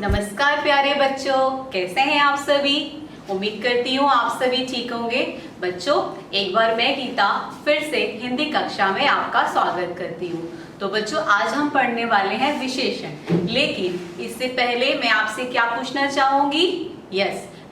नमस्कार प्यारे बच्चों, कैसे हैं आप सभी। उम्मीद करती हूँ आप सभी ठीक होंगे। बच्चों, एक बार मैं गीता फिर से हिंदी कक्षा में आपका स्वागत करती हूँ। तो बच्चों, आज हम पढ़ने वाले हैं विशेषण, लेकिन इससे पहले मैं आपसे क्या पूछना चाहूंगी।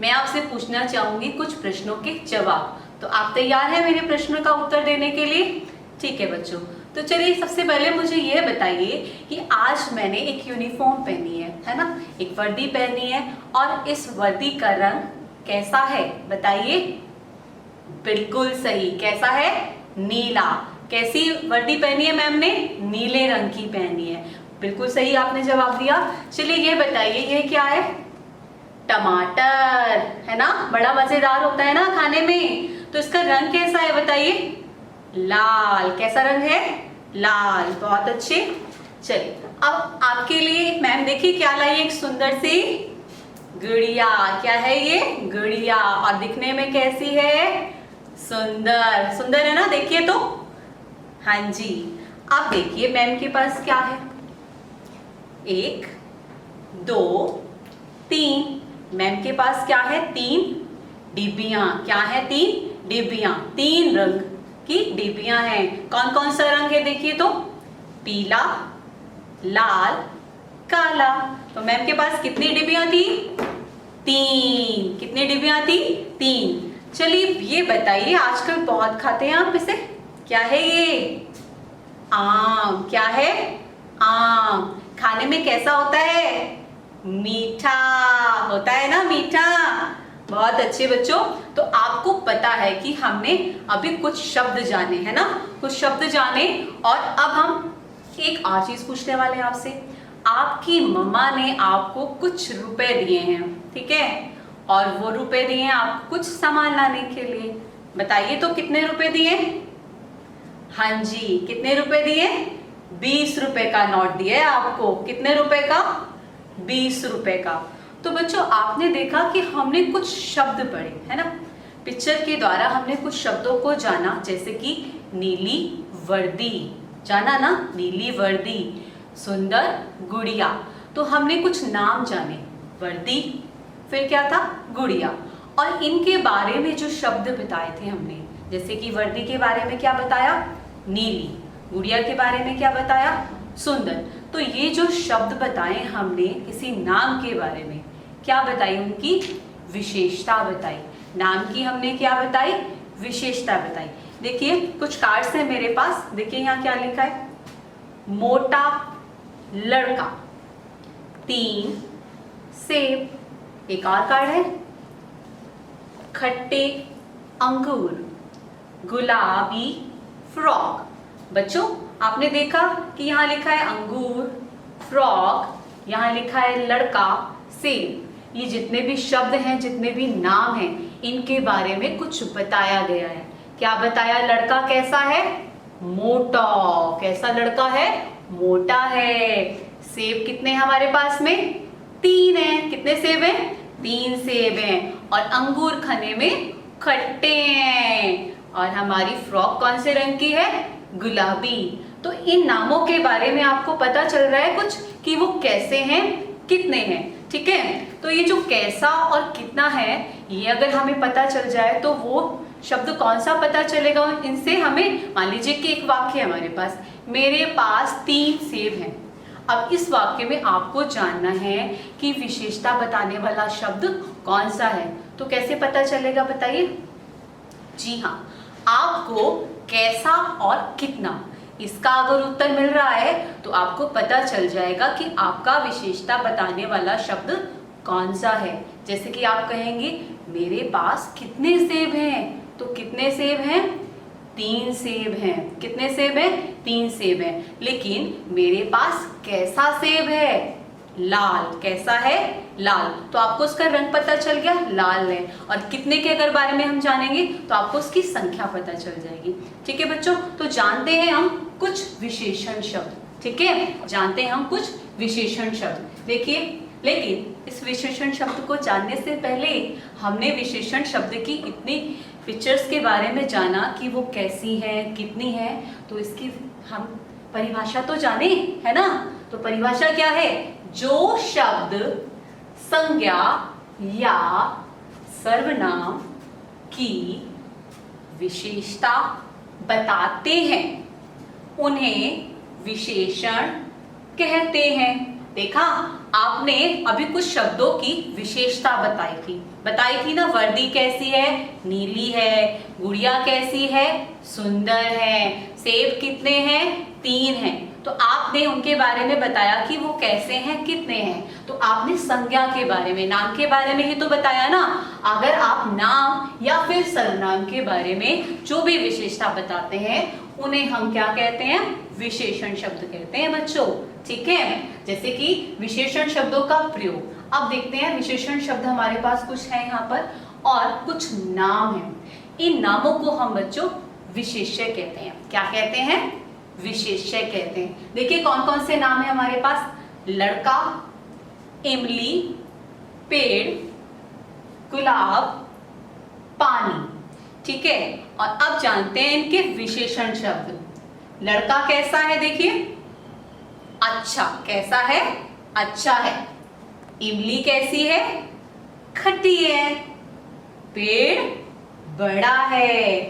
मैं आपसे पूछना चाहूंगी कुछ प्रश्नों के जवाब। तो आप तैयार हैं मेरे प्रश्नों का उत्तर देने के लिए? ठीक है बच्चों, तो चलिए सबसे पहले मुझे यह बताइए कि आज मैंने एक यूनिफॉर्म पहनी है ना, एक वर्दी पहनी है, और इस वर्दी का रंग कैसा है बताइए। बिल्कुल सही, कैसा है? नीला। कैसी वर्दी पहनी है मैम ने? नीले रंग की पहनी है। बिल्कुल सही आपने जवाब दिया। चलिए ये बताइए, ये क्या है? टमाटर, है ना, बड़ा मजेदार होता है ना खाने में। तो इसका रंग कैसा है बताइए? लाल। कैसा रंग है? लाल। बहुत अच्छे। चलिए अब आपके लिए मैम देखिए क्या लाई, एक सुंदर सी गुड़िया। क्या है ये? गुड़िया। और दिखने में कैसी है? सुंदर। सुंदर है ना, देखिए तो। हाँ जी। अब देखिए मैम के पास क्या है? 1 2 3। मैम के पास क्या है? 3 डिब्बियां। क्या है? 3 डिब्बियां। 3 रंग की डिब्बियां हैं। कौन कौन सा रंग है देखिए तो? पीला, लाल, काला। तो मैम के पास कितनी डिब्बियां थी? 3। कितनी डिब्बियां थी? 3। चलिए ये बताइए, आजकल बहुत खाते हैं आप इसे, क्या है ये? आम। क्या है? आम। खाने में कैसा होता है? मीठा होता है ना, मीठा। बहुत अच्छे बच्चों। तो आपको पता है कि हमने अभी कुछ शब्द जाने, है ना, कुछ शब्द जाने, और अब हम एक और चीज पूछने वाले हैं आपसे। आपकी मम्मा ने आपको कुछ रुपए दिए हैं, ठीक है, और वो रुपए दिए हैं आपको कुछ सामान लाने के लिए। बताइए तो कितने रुपए दिए? हाँ जी, कितने रुपए दिए? 20 रुपए का नोट दिया है आपको। कितने रुपए का? 20 रुपए का। तो बच्चों, आपने देखा कि हमने कुछ शब्द पढ़े, है ना, पिक्चर के द्वारा हमने कुछ शब्दों को जाना, जैसे कि नीली वर्दी, जाना ना, नीली वर्दी, सुंदर गुड़िया। तो हमने कुछ नाम जाने, वर्दी, फिर क्या था? गुड़िया। और इनके बारे में जो शब्द बताए थे हमने, जैसे कि वर्दी के बारे में क्या बताया? नीली। गुड़िया के बारे में क्या बताया? सुंदर। तो ये जो शब्द बताए हमने किसी नाम के बारे में, क्या बताई? उनकी विशेषता बताई। नाम की हमने क्या बताई? विशेषता बताई। देखिए कुछ कार्ड्स हैं मेरे पास, देखिए यहाँ क्या लिखा है? मोटा लड़का, 3 सेब। एक और कार्ड है, खट्टे अंगूर, गुलाबी फ्रॉक। बच्चों, आपने देखा कि यहाँ लिखा है अंगूर, फ्रॉक, यहाँ लिखा है लड़का, सेब। ये जितने भी शब्द हैं, जितने भी नाम हैं, इनके बारे में कुछ बताया गया है। क्या बताया? लड़का कैसा है? मोटा। कैसा लड़का है? मोटा है। सेब कितने हमारे पास में? 3 हैं। कितने सेब हैं? 3 सेब हैं। और अंगूर खाने में खट्टे हैं। और हमारी फ्रॉक कौन से रंग की है? गुलाबी। तो इन नामों के बारे में आपको पता चल रहा है कुछ कि वो कैसे हैं, कितने हैं, ठीक है। तो ये जो कैसा और कितना है, ये अगर हमें पता चल जाए तो वो शब्द कौन सा पता चलेगा इनसे हमें। मान लीजिए कि एक वाक्य है हमारे पास, मेरे पास 3 सेब हैं। अब इस वाक्य में आपको जानना है कि विशेषता बताने वाला शब्द कौन सा है। तो कैसे पता चलेगा बताइए? जी हाँ, आपको कैसा और कितना, इसका अगर उत्तर मिल रहा है तो आपको पता चल जाएगा कि आपका विशेषता बताने वाला शब्द कौन सा है। जैसे कि आप कहेंगे मेरे पास कितने सेब हैं, तो कितने सेब हैं? 3 सेब हैं। कितने सेब हैं? 3 सेब हैं। लेकिन मेरे पास कैसा सेब है? लाल। कैसा है? लाल। तो आपको उसका रंग पता चल गया, लाल है। और कितने के अगर बारे में हम जानेंगे तो आपको उसकी संख्या पता चल जाएगी। ठीक है बच्चों, तो जानते हैं हम कुछ विशेषण शब्द, ठीक है, जानते हैं हम कुछ विशेषण शब्द। देखिए, लेकिन इस विशेषण शब्द को जानने से पहले हमने विशेषण शब्द की इतनी पिक्चर्स के बारे में जाना कि वो कैसी है, कितनी है, तो इसकी हम परिभाषा तो जाने, है ना। तो परिभाषा क्या है? जो शब्द संज्ञा या सर्वनाम की विशेषता बताते हैं उन्हें विशेषण कहते हैं। देखा, आपने अभी कुछ शब्दों की विशेषता बताई थी ना। वर्दी कैसी है? नीली है। गुड़िया कैसी है? सुंदर है। सेब कितने हैं? 3 हैं। तो आपने उनके बारे में बताया कि वो कैसे हैं, कितने हैं। तो आपने संज्ञा के बारे में, नाम के बारे में ही तो बताया ना। अगर आप नाम या फिर सर्वनाम के बारे में जो भी विशेषता बताते हैं उन्हें हम क्या कहते हैं? विशेषण शब्द कहते हैं बच्चों। ठीक है, जैसे कि विशेषण शब्दों का प्रयोग। अब देखते हैं विशेषण शब्द हमारे पास कुछ है यहाँ पर और कुछ नाम है। इन नामों को हम बच्चों विशेष्य कहते हैं। क्या कहते हैं? विशेष्य कहते हैं। देखिए कौन कौन से नाम है हमारे पास? लड़का, इमली, पेड़, गुलाब, पानी। ठीक है, और अब जानते हैं इनके विशेषण शब्द। लड़का कैसा है? देखिए, अच्छा। कैसा है? अच्छा है। इमली कैसी है? खट्टी है। पेड़ बड़ा है।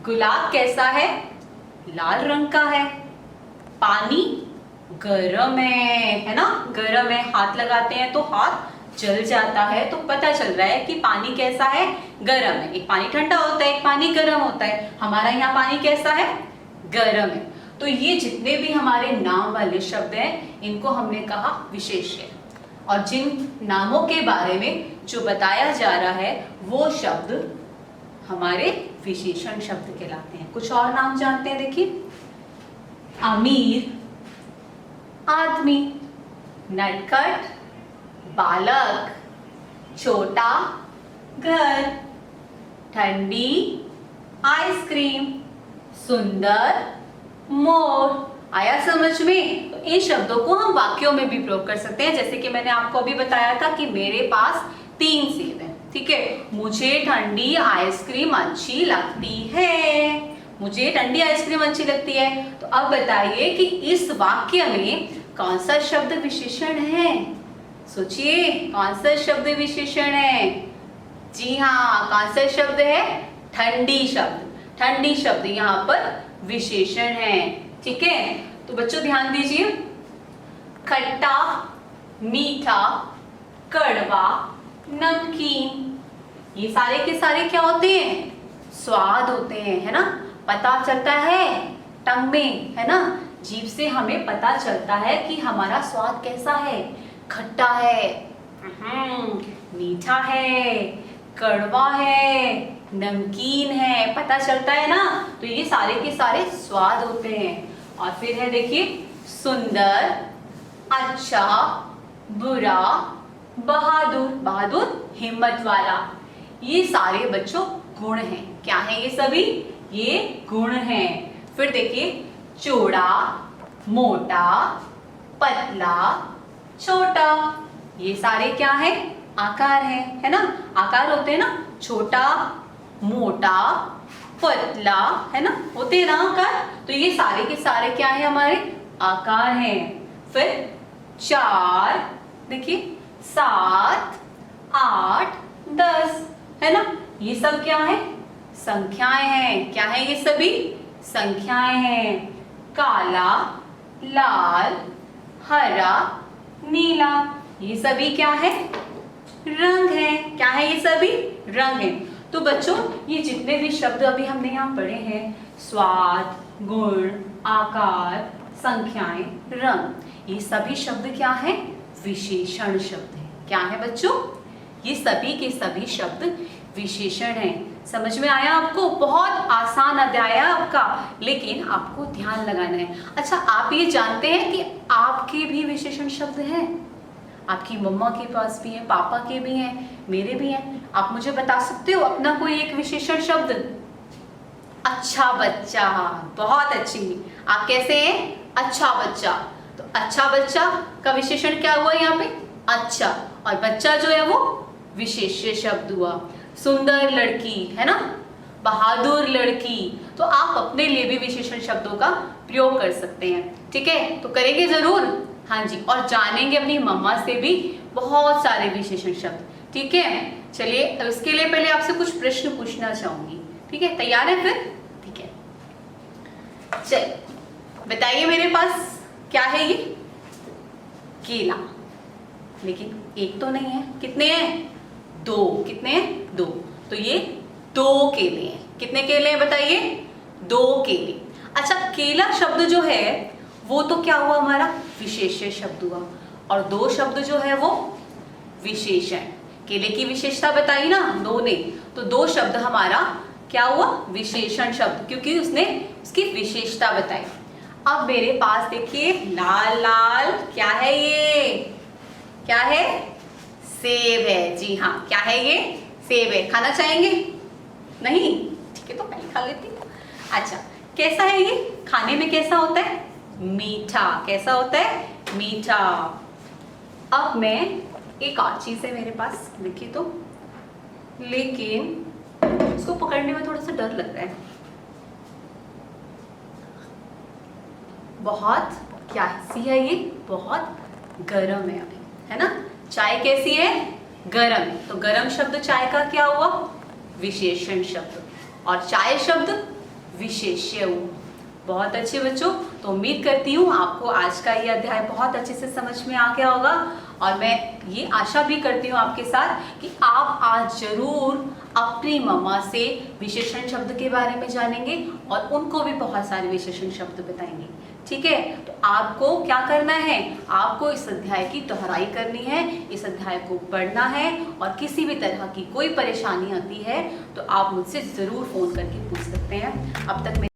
गुलाब कैसा है? लाल रंग का है। पानी गरम है ना? गरम है। हाथ लगाते हैं तो हाथ जल जाता है, तो पता चल रहा है कि पानी कैसा है? गरम है। एक पानी ठंडा होता है, एक पानी गरम होता है। हमारा यहाँ पानी कैसा है? गरम है। तो ये जितने भी हमारे नाम वाले शब्द हैं इनको हमने कहा विशेष्य। और जिन नामों के बारे में जो बताया जा रहा है वो शब्द हमारे विशेषण शब्द कहलाते हैं। कुछ और नाम जानते हैं, देखिए। अमीर, आदमी, नटखट, बालक, छोटा, घर, ठंडी, आइसक्रीम, सुंदर, मोर। आया समझ में? तो इन शब्दों को हम वाक्यों में भी प्रयोग कर सकते हैं। जैसे कि मैंने आपको अभी बताया था कि मेरे पास 3 सेब हैं। ठीक है, मुझे ठंडी आइसक्रीम अच्छी लगती है। मुझे ठंडी आइसक्रीम अच्छी लगती है। तो अब बताइए कि इस वाक्य में कौन सा शब्द विशेषण है? सोचिए, कौन सा शब्द विशेषण है? जी हाँ, कौन सा शब्द है? ठंडी शब्द। ठंडी शब्द यहाँ पर विशेषण है। ठीक है, तो बच्चों ध्यान दीजिए। खट्टा, मीठा, कड़वा, नमकीन, ये सारे के सारे क्या होते हैं? स्वाद होते हैं, है ना? पता चलता है टंग में, है ना? जीभ से हमें पता चलता है कि हमारा स्वाद कैसा है। खट्टा है, मीठा है, कड़वा है, नमकीन है, पता चलता है ना? तो ये सारे के सारे स्वाद होते हैं। और फिर है देखिए, सुंदर, अच्छा, बुरा, बहादुर। बहादुर हिम्मत वाला। ये सारे बच्चों गुण हैं। क्या है ये सभी? ये गुण हैं। फिर देखिए, चौड़ा, मोटा, पतला, छोटा, ये सारे क्या है? आकार है ना? आकार होते हैं ना, छोटा, मोटा, पतला, है ना? होते हैं ना आकार। तो ये सारे के सारे क्या है? हमारे आकार हैं। फिर 4, देखिए, 7, 8, 10, है ना? ये सब क्या है? संख्याएं हैं। क्या है ये सभी? संख्याएं हैं। काला, लाल, हरा, नीला, ये सभी क्या है? रंग है। क्या है ये सभी? रंग है। तो बच्चों ये जितने भी शब्द अभी हमने यहाँ पढ़े हैं, स्वाद, गुण, आकार, संख्याएं, रंग, ये सभी शब्द क्या है? विशेषण शब्द है। क्या है बच्चों? ये सभी के सभी शब्द विशेषण हैं। समझ में आया आपको? बहुत आसान अध्याय है आपका, लेकिन आपको ध्यान लगाना है। अच्छा, आप ये जानते हैं कि आपके भी विशेषण शब्द हैं? आपकी मम्मा के पास भी है, पापा के भी हैं, मेरे भी हैं। आप मुझे बता सकते हो अपना कोई एक विशेषण शब्द? अच्छा बच्चा, बहुत अच्छी। आप कैसे हैं? अच्छा बच्चा। तो अच्छा बच्चा का विशेषण क्या हुआ यहाँ पे? अच्छा। और बच्चा जो है वो विशेष्य शब्द हुआ। सुंदर लड़की, है ना? बहादुर लड़की। तो आप अपने लिए भी विशेषण शब्दों का प्रयोग कर सकते हैं। ठीक है, तो करेंगे जरूर। हाँ जी, और जानेंगे अपनी मम्मा से भी बहुत सारे विशेषण शब्द। ठीक है, चलिए उसके लिए पहले आपसे कुछ प्रश्न पूछना चाहूंगी। ठीक है, तैयार है फिर? ठीक है, चलिए बताइए मेरे पास क्या है ये? केला। लेकिन एक तो नहीं है, कितने हैं? दो। कितने हैं? दो। तो ये दो केले हैं। कितने केले हैं बताइए? दो केले। अच्छा, केला शब्द जो है वो तो क्या हुआ हमारा? विशेष्य शब्द हुआ, और दो शब्द जो है वो विशेषण। केले की विशेषता बताई ना दो ने, तो दो शब्द हमारा क्या हुआ? विशेषण शब्द, क्योंकि उसने उसकी विशेषता बताई। अब मेरे पास देखिए लाल लाल क्या है ये? क्या है? सेब है। जी हाँ, क्या है ये? सेब है। खाना चाहेंगे? नहीं? ठीक है, तो पहले खा लेती हूँ। अच्छा, कैसा है ये? खाने में कैसा होता है? मीठा। कैसा होता है? मीठा। अब मैं एक और चीज है मेरे पास, देखिए तो, लेकिन इसको पकड़ने में थोड़ा सा डर लग रहा है। बहुत क्या सी है ये? बहुत गर्म है अभी, है ना? चाय कैसी है? गर्म है। तो गर्म शब्द चाय का क्या हुआ? विशेषण शब्द, और चाय शब्द विशेष्य हुआ। बहुत अच्छे बच्चों, तो उम्मीद करती हूँ आपको आज का ये अध्याय बहुत अच्छे से समझ में आ गया होगा, और मैं ये आशा भी करती हूँ आपके साथ कि आप आज जरूर अपनी मम्मा से विशेषण शब्द के बारे में जानेंगे और उनको भी बहुत सारे विशेषण शब्द बताएंगे। ठीक है, तो आपको क्या करना है? आपको इस अध्याय की दोहराई करनी है, इस अध्याय को पढ़ना है, और किसी भी तरह की कोई परेशानी आती है तो आप मुझसे जरूर फोन करके पूछ सकते हैं। अब तक